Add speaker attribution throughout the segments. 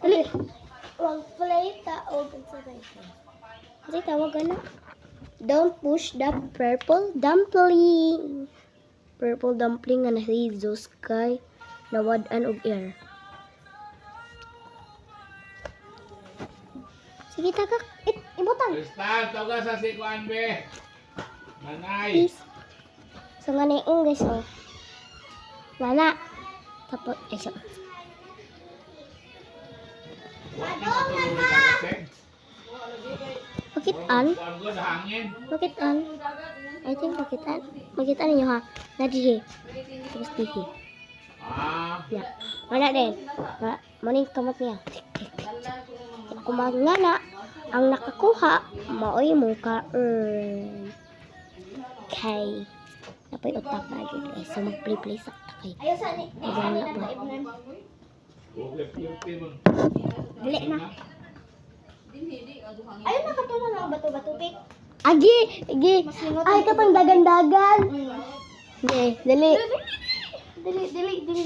Speaker 1: Dali. Wag play taog sa tayo. Kasi tawag na. Don't push the purple dumpling. Purple dumpling nga nasa sky nawad-an og air. Sige tagak. Ibutang.
Speaker 2: Kristal, toga sa sikuan be. Manay.
Speaker 1: Please. So nga na yung guys, oh. Nana. Tapos, so. Pakitaan? Pakitaan? I think pakitaan. Pakitaan ninyo ha. Nadiri. Tapos tiki. Yeah. Wala din. Maning kamot niya. Kung magngana, ang nakakuha, maoy mong ka-earn. Okay. Napay utak na dyan guys. So mag-play-play sa takay. Ibang na po. Dali na. Ayun na katulong ng bato-bato pik. Agi! Agi! Ay kapang dagan-dagan. Okay, dali. Dali.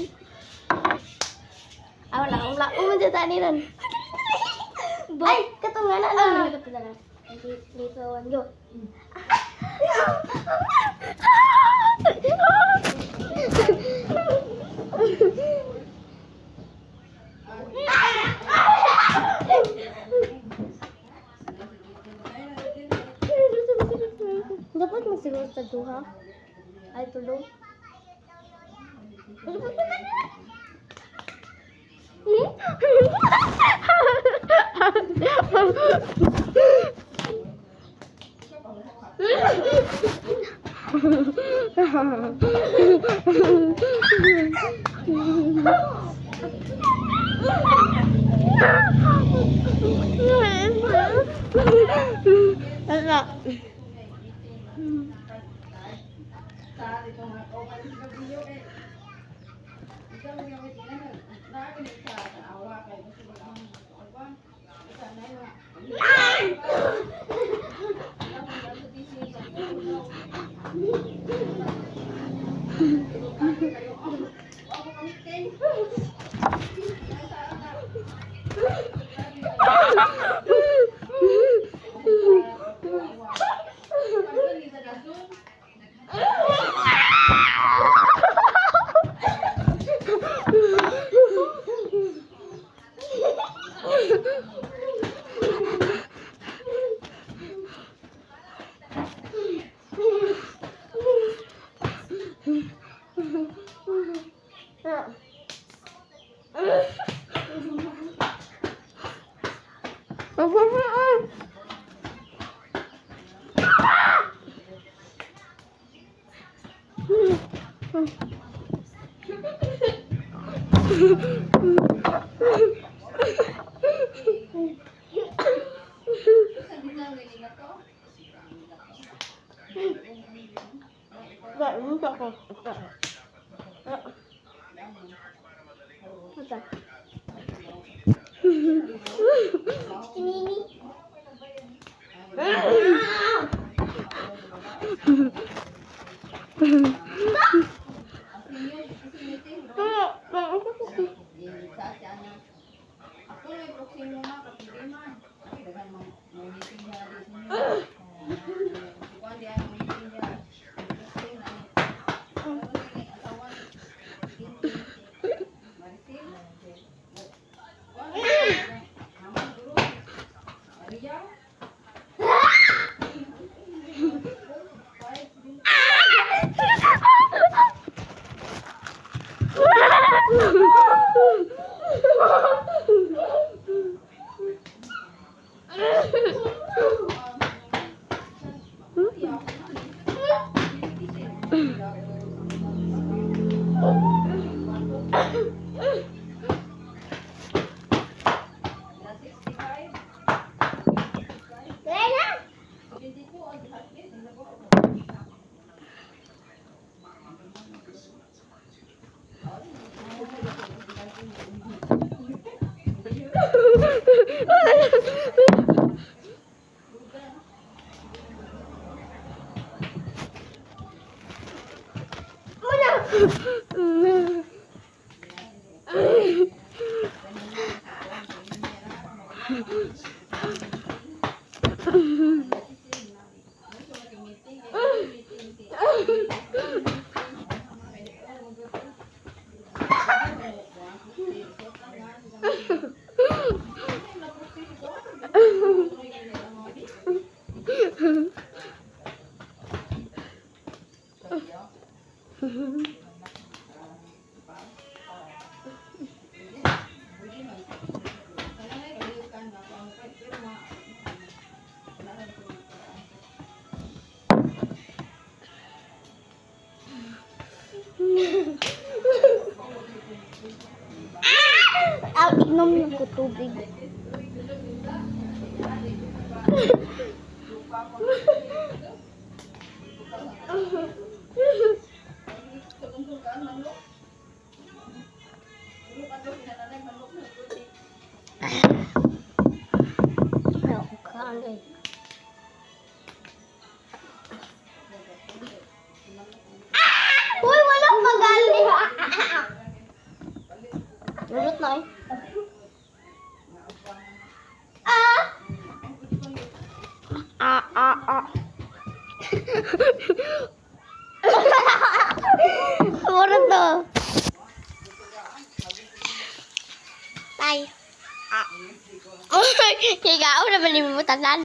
Speaker 1: Wala. Umunta tani ron. Ay, katungan na. Dito, go. Dapat magsiguro sa duha. Ay, tulong. Inom lang ko tubig. Ayaw ko kain. Uy, walang magali. Lulot na eh. Ano to? Tay. Higa ako naman yung mutanan.